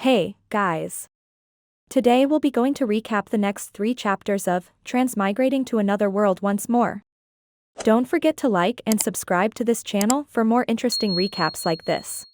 Hey, guys. Today we'll be going to recap the next 3 chapters of Transmigrating to Another World once more. Don't forget to like and subscribe to this channel for more interesting recaps like this.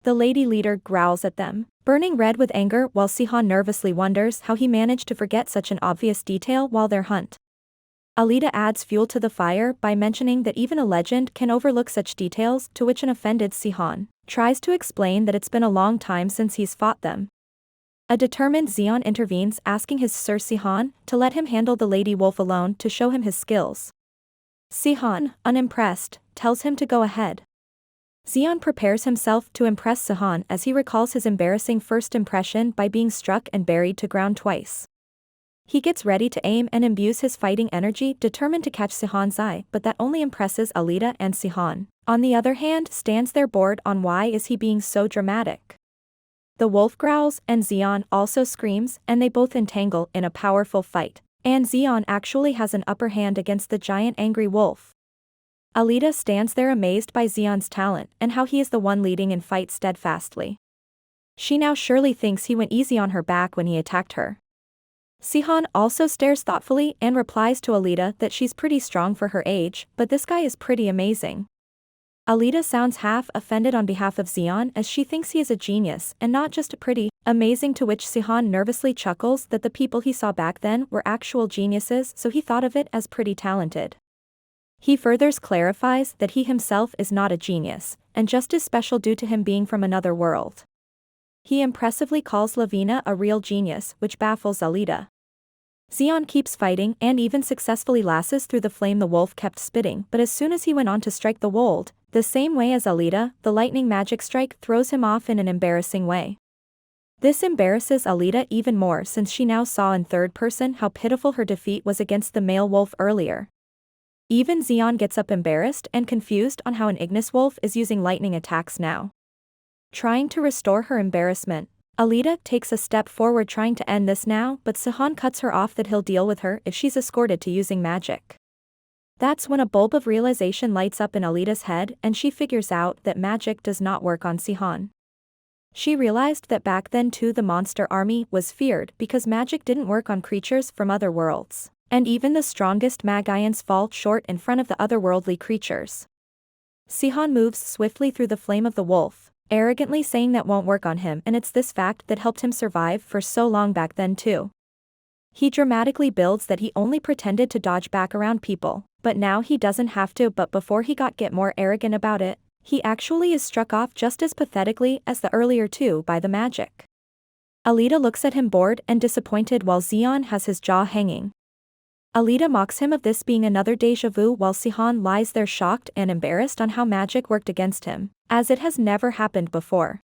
The lady leader growls at them, burning red with anger while Sihan nervously wonders how he managed to forget such an obvious detail while their hunt. Alita adds fuel to the fire by mentioning that even a legend can overlook such details, to which an offended Sihan tries to explain that it's been a long time since he's fought them. A determined Zeon intervenes, asking his Sir Sihan to let him handle the lady wolf alone to show him his skills. Sihan, unimpressed, tells him to go ahead. Zeon prepares himself to impress Sihan as he recalls his embarrassing first impression by being struck and buried to ground twice. He gets ready to aim and imbues his fighting energy, determined to catch Sihan's eye, but that only impresses Alita, and Sihan, on the other hand, stands there bored on why is he being so dramatic. The wolf growls, and Zeon also screams, and they both entangle in a powerful fight, and Zeon actually has an upper hand against the giant angry wolf. Alita stands there amazed by Zeon's talent and how he is the one leading in fight steadfastly. She now surely thinks he went easy on her back when he attacked her. Sihan also stares thoughtfully and replies to Alita that she's pretty strong for her age, but this guy is pretty amazing. Alita sounds half offended on behalf of Zeon as she thinks he is a genius and not just a pretty amazing, to which Sihan nervously chuckles that the people he saw back then were actual geniuses, so he thought of it as pretty talented. He further clarifies that he himself is not a genius, and just as special due to him being from another world. He impressively calls Lavina a real genius, which baffles Alita. Zeon keeps fighting and even successfully lasses through the flame the wolf kept spitting, but as soon as he went on to strike the wold, the same way as Alita, the lightning magic strike throws him off in an embarrassing way. This embarrasses Alita even more since she now saw in third person how pitiful her defeat was against the male wolf earlier. Even Zeon gets up embarrassed and confused on how an Ignis wolf is using lightning attacks now. Trying to restore her embarrassment, Alita takes a step forward trying to end this now, but Sihan cuts her off that he'll deal with her if she's escorted to using magic. That's when a bulb of realization lights up in Alita's head and she figures out that magic does not work on Sihan. She realized that back then too the monster army was feared because magic didn't work on creatures from other worlds, and even the strongest Magians fall short in front of the otherworldly creatures. Sihan moves swiftly through the flame of the wolf, arrogantly saying that won't work on him, and it's this fact that helped him survive for so long back then too. He dramatically builds that he only pretended to dodge back around people, but now he doesn't have to, but before he get more arrogant about it, he actually is struck off just as pathetically as the earlier two by the magic. Alita looks at him bored and disappointed while Zeon has his jaw hanging. Alita mocks him of this being another deja vu while Sihan lies there shocked and embarrassed on how magic worked against him, as it has never happened before.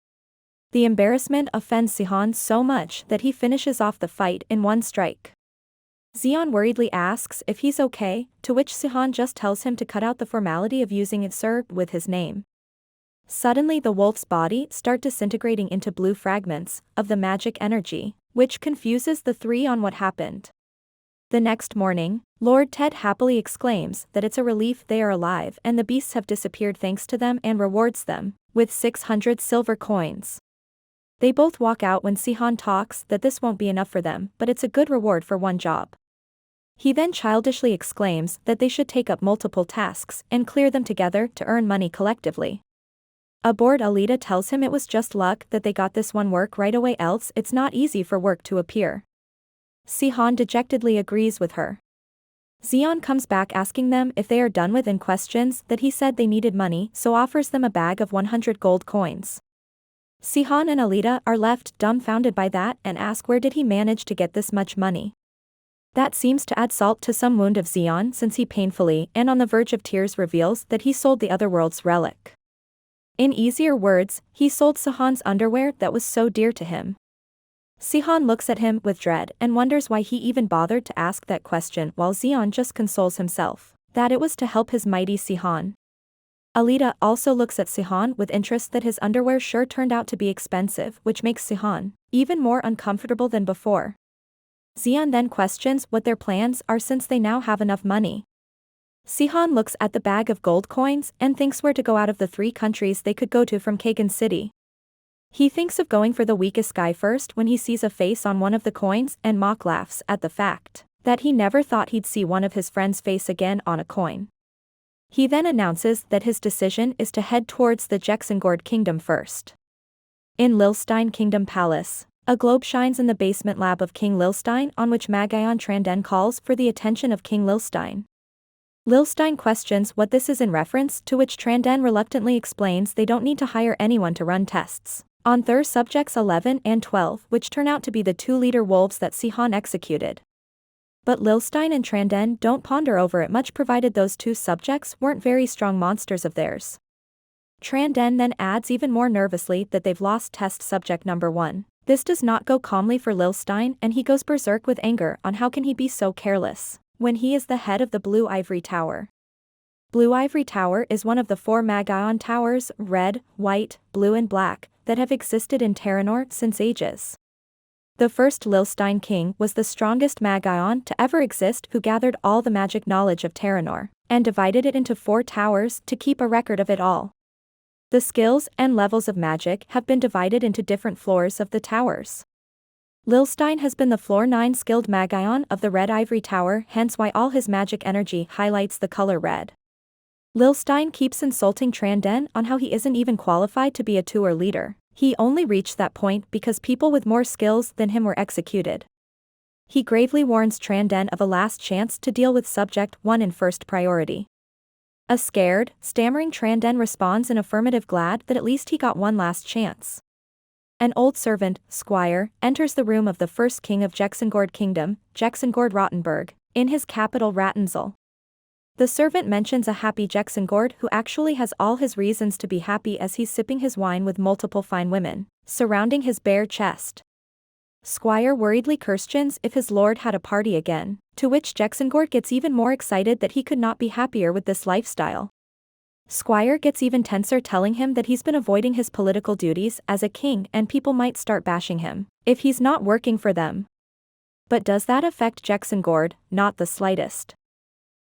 The embarrassment offends Sihan so much that he finishes off the fight in one strike. Zeon worriedly asks if he's okay, to which Sihan just tells him to cut out the formality of using it "sir" with his name. Suddenly the wolf's body starts disintegrating into blue fragments of the magic energy, which confuses the three on what happened. The next morning, Lord Ted happily exclaims that it's a relief they are alive and the beasts have disappeared thanks to them, and rewards them with 600 silver coins. They both walk out when Sihan talks that this won't be enough for them, but it's a good reward for one job. He then childishly exclaims that they should take up multiple tasks and clear them together to earn money collectively. Aboard, Alita tells him it was just luck that they got this one work right away, else it's not easy for work to appear. Sihan dejectedly agrees with her. Zeon comes back asking them if they are done with and questions that he said they needed money, so offers them a bag of 100 gold coins. Sihan and Alita are left dumbfounded by that and ask where did he manage to get this much money. That seems to add salt to some wound of Zeon, since he painfully and on the verge of tears reveals that he sold the Otherworld's relic. In easier words, he sold Sihan's underwear that was so dear to him. Sihan looks at him with dread and wonders why he even bothered to ask that question, while Zeon just consoles himself that it was to help his mighty Sihan. Alita also looks at Sihan with interest that his underwear sure turned out to be expensive, which makes Sihan even more uncomfortable than before. Zeon then questions what their plans are since they now have enough money. Sihan looks at the bag of gold coins and thinks where to go out of the 3 countries they could go to from Kagan City. He thinks of going for the weakest guy first when he sees a face on one of the coins and mock laughs at the fact that he never thought he'd see one of his friend's face again on a coin. He then announces that his decision is to head towards the Jexengord kingdom first. In Lilstein Kingdom Palace, a globe shines in the basement lab of King Lilstein on which Magayon Tranden calls for the attention of King Lilstein. Lilstein questions what this is in reference, to which Tranden reluctantly explains they don't need to hire anyone to run tests on their subjects 11 and 12, which turn out to be the 2 leader wolves that Sihan executed. But Lilstein and Tranden don't ponder over it much, provided those 2 subjects weren't very strong monsters of theirs. Tranden then adds even more nervously that they've lost test subject number 1. This does not go calmly for Lilstein, and he goes berserk with anger on how can he be so careless when he is the head of the Blue Ivory Tower. Blue Ivory Tower is one of the 4 Magayon towers, red, white, blue and black, that have existed in Terranor since ages. The first Lilstein king was the strongest Magayon to ever exist, who gathered all the magic knowledge of Terranor and divided it into 4 towers to keep a record of it all. The skills and levels of magic have been divided into different floors of the towers. Lilstein has been the floor 9 skilled Magayon of the Red Ivory Tower, hence why all his magic energy highlights the color red. Lilstein keeps insulting Tranden on how he isn't even qualified to be a tour leader. He only reached that point because people with more skills than him were executed. He gravely warns Tranden of a last chance to deal with subject 1 in first priority. A scared, stammering Tranden responds in affirmative, glad that at least he got one last chance. An old servant, Squire, enters the room of the first king of Jexengord Kingdom, Jexengord Rottenburg, in his capital Rattensel. The servant mentions a happy Jexengord who actually has all his reasons to be happy as he's sipping his wine with multiple fine women surrounding his bare chest. Squire worriedly questions if his lord had a party again, to which Jexengord gets even more excited that he could not be happier with this lifestyle. Squire gets even tenser, telling him that he's been avoiding his political duties as a king and people might start bashing him if he's not working for them. But does that affect Jexengord? Not the slightest.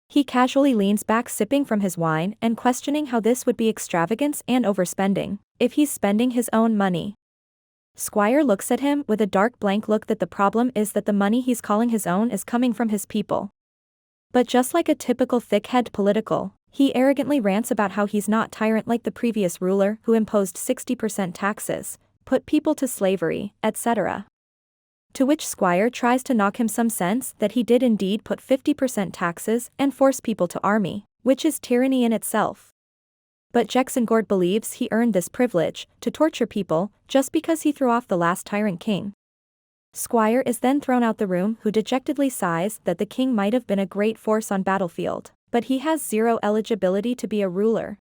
He casually leans back, sipping from his wine and questioning how this would be extravagance and overspending if he's spending his own money. Squire looks at him with a dark blank look that the problem is that the money he's calling his own is coming from his people. But just like a typical thick-head political, he arrogantly rants about how he's not tyrant like the previous ruler who imposed 60% taxes, put people to slavery, etc. To which Squire tries to knock him some sense that he did indeed put 50% taxes and force people to army, which is tyranny in itself. But Jexengord believes he earned this privilege to torture people just because he threw off the last tyrant king. Squire is then thrown out the room, who dejectedly sighs that the king might have been a great force on battlefield, but he has 0 eligibility to be a ruler.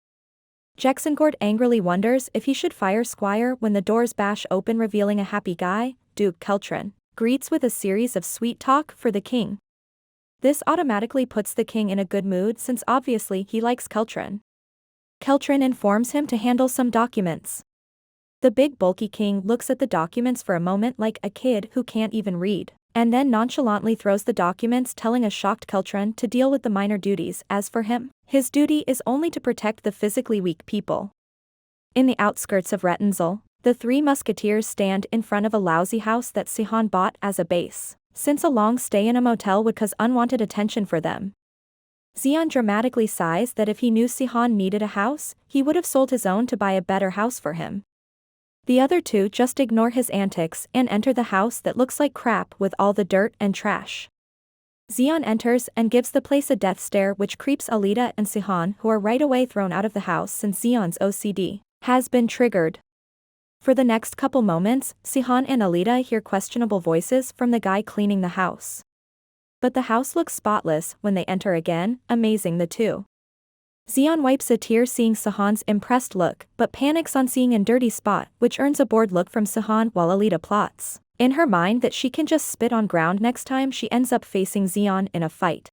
Jexengord angrily wonders if he should fire Squire when the doors bash open, revealing a happy guy, Duke Keltrin, greets with a series of sweet talk for the king. This automatically puts the king in a good mood since obviously he likes Keltrin. Keltrin informs him to handle some documents. The big bulky king looks at the documents for a moment like a kid who can't even read, and then nonchalantly throws the documents, telling a shocked Keltrin to deal with the minor duties. As for him, his duty is only to protect the physically weak people. In the outskirts of Rattensel, the 3 musketeers stand in front of a lousy house that Sihan bought as a base, since a long stay in a motel would cause unwanted attention for them. Xian dramatically sighs that if he knew Sihan needed a house, he would have sold his own to buy a better house for him. The other 2 just ignore his antics and enter the house that looks like crap with all the dirt and trash. Xian enters and gives the place a death stare, which creeps Alita and Sihan, who are right away thrown out of the house since Xian's OCD has been triggered. For the next couple moments, Sihan and Alita hear questionable voices from the guy cleaning the house. But the house looks spotless when they enter again, amazing the 2. Xian wipes a tear seeing Sihan's impressed look, but panics on seeing a dirty spot, which earns a bored look from Sihan, while Alita plots in her mind that she can just spit on ground next time she ends up facing Xian in a fight.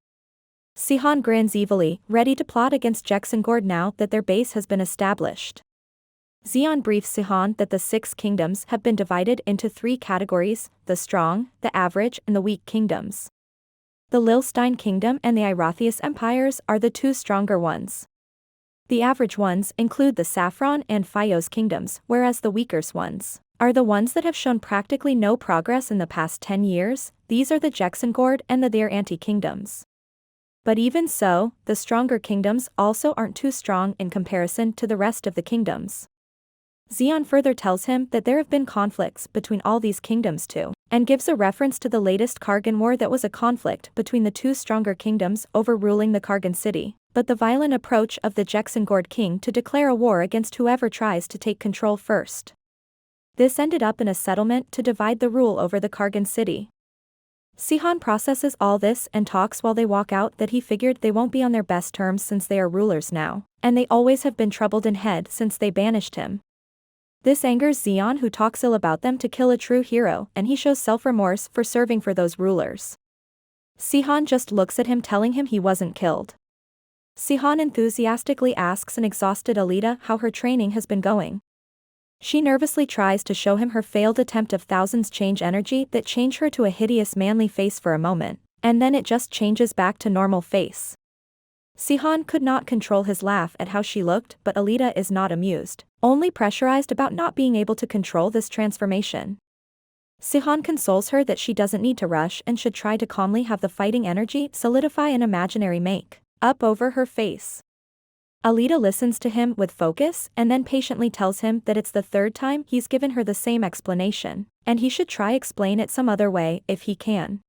Sihan grins evilly, ready to plot against Jexengord now that their base has been established. Xian briefs Sihan that the 6 kingdoms have been divided into 3 categories: the strong, the average, and the weak kingdoms. The Lilstein Kingdom and the Irathius empires are the 2 stronger ones. The average ones include the Saffron and Fios kingdoms, whereas the weaker ones are the ones that have shown practically no progress in the past 10 years. These are the Jexengord and the their anti-kingdoms. But even so, the stronger kingdoms also aren't too strong in comparison to the rest of the kingdoms. Zeon further tells him that there have been conflicts between all these kingdoms too, and gives a reference to the latest Kargan War that was a conflict between the two stronger kingdoms overruling the Kargan city, but the violent approach of the Jexengord king to declare a war against whoever tries to take control first. This ended up in a settlement to divide the rule over the Kargan city. Sihan processes all this and talks while they walk out that he figured they won't be on their best terms since they are rulers now, and they always have been troubled in head since they banished him. This angers Zeon, who talks ill about them to kill a true hero, and he shows self-remorse for serving for those rulers. Sihan just looks at him telling him he wasn't killed. Sihan enthusiastically asks an exhausted Alita how her training has been going. She nervously tries to show him her failed attempt of thousands change energy that change her to a hideous manly face for a moment, and then it just changes back to normal face. Sihan could not control his laugh at how she looked, but Alita is not amused, only pressurized about not being able to control this transformation. Sihan consoles her that she doesn't need to rush and should try to calmly have the fighting energy solidify an imaginary make-up over her face. Alita listens to him with focus and then patiently tells him that it's the third time he's given her the same explanation, and he should try explain it some other way if he can.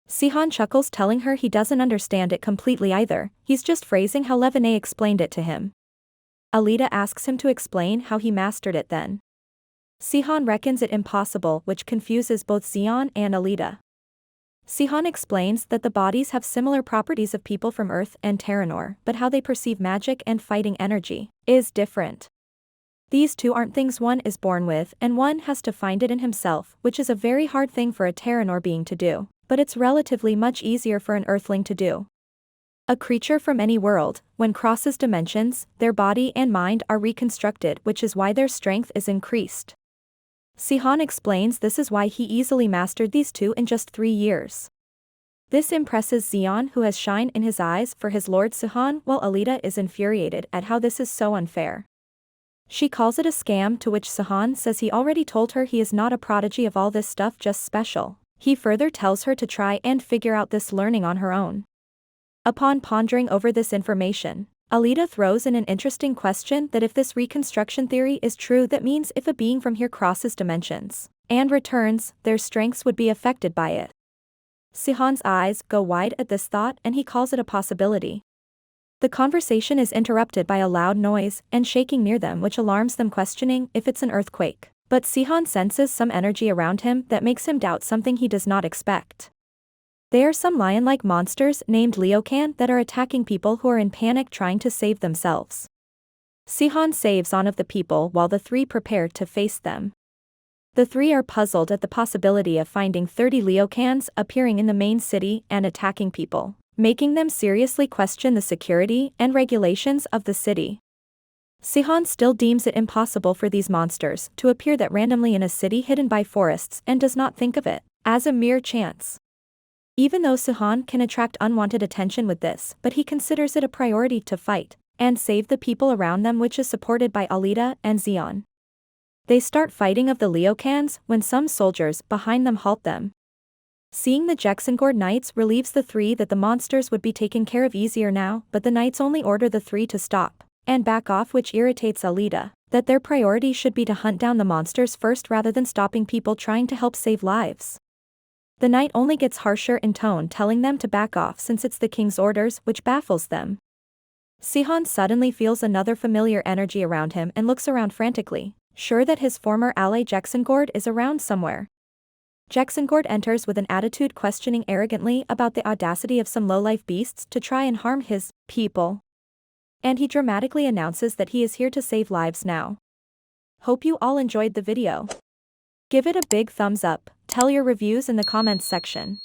Sihan chuckles, telling her he doesn't understand it completely either, he's just phrasing how Leviné explained it to him. Alita asks him to explain how he mastered it then. Sihan reckons it impossible, which confuses both Zeon and Alita. Sihan explains that the bodies have similar properties of people from Earth and Terranor, but how they perceive magic and fighting energy is different. These two aren't things one is born with, and one has to find it in himself, which is a very hard thing for a Terranor being to do, but it's relatively much easier for an Earthling to do. A creature from any world, when crosses dimensions, their body and mind are reconstructed, which is why their strength is increased. Sihan explains this is why he easily mastered these two in just 3 years. This impresses Zeon, who has shine in his eyes for his lord Sihan, while Alita is infuriated at how this is so unfair. She calls it a scam, to which Sihan says he already told her he is not a prodigy of all this stuff, just special. He further tells her to try and figure out this learning on her own. Upon pondering over this information, Alita throws in an interesting question that if this reconstruction theory is true, that means if a being from here crosses dimensions and returns, their strengths would be affected by it. Sihan's eyes go wide at this thought and he calls it a possibility. The conversation is interrupted by a loud noise and shaking near them, which alarms them, questioning if it's an earthquake, but Sihan senses some energy around him that makes him doubt something he does not expect. They are some lion-like monsters named Leocan that are attacking people who are in panic trying to save themselves. Sihan saves one of the people while the three prepare to face them. The three are puzzled at the possibility of finding 30 Leocans appearing in the main city and attacking people, making them seriously question the security and regulations of the city. Sihan still deems it impossible for these monsters to appear that randomly in a city hidden by forests and does not think of it as a mere chance. Even though Sihan can attract unwanted attention with this, but he considers it a priority to fight and save the people around them, which is supported by Alita and Zeon. They start fighting of the Leocans when some soldiers behind them halt them. Seeing the Jexengord knights relieves the three that the monsters would be taken care of easier now, but the knights only order the three to stop and back off, which irritates Alita, that their priority should be to hunt down the monsters first rather than stopping people trying to help save lives. The knight only gets harsher in tone, telling them to back off since it's the king's orders, which baffles them. Sihan suddenly feels another familiar energy around him and looks around frantically, sure that his former ally Jexengord is around somewhere. Jexengord enters with an attitude, questioning arrogantly about the audacity of some low-life beasts to try and harm his people. And he dramatically announces that he is here to save lives now. Hope you all enjoyed the video. Give it a big thumbs up, tell your reviews in the comments section.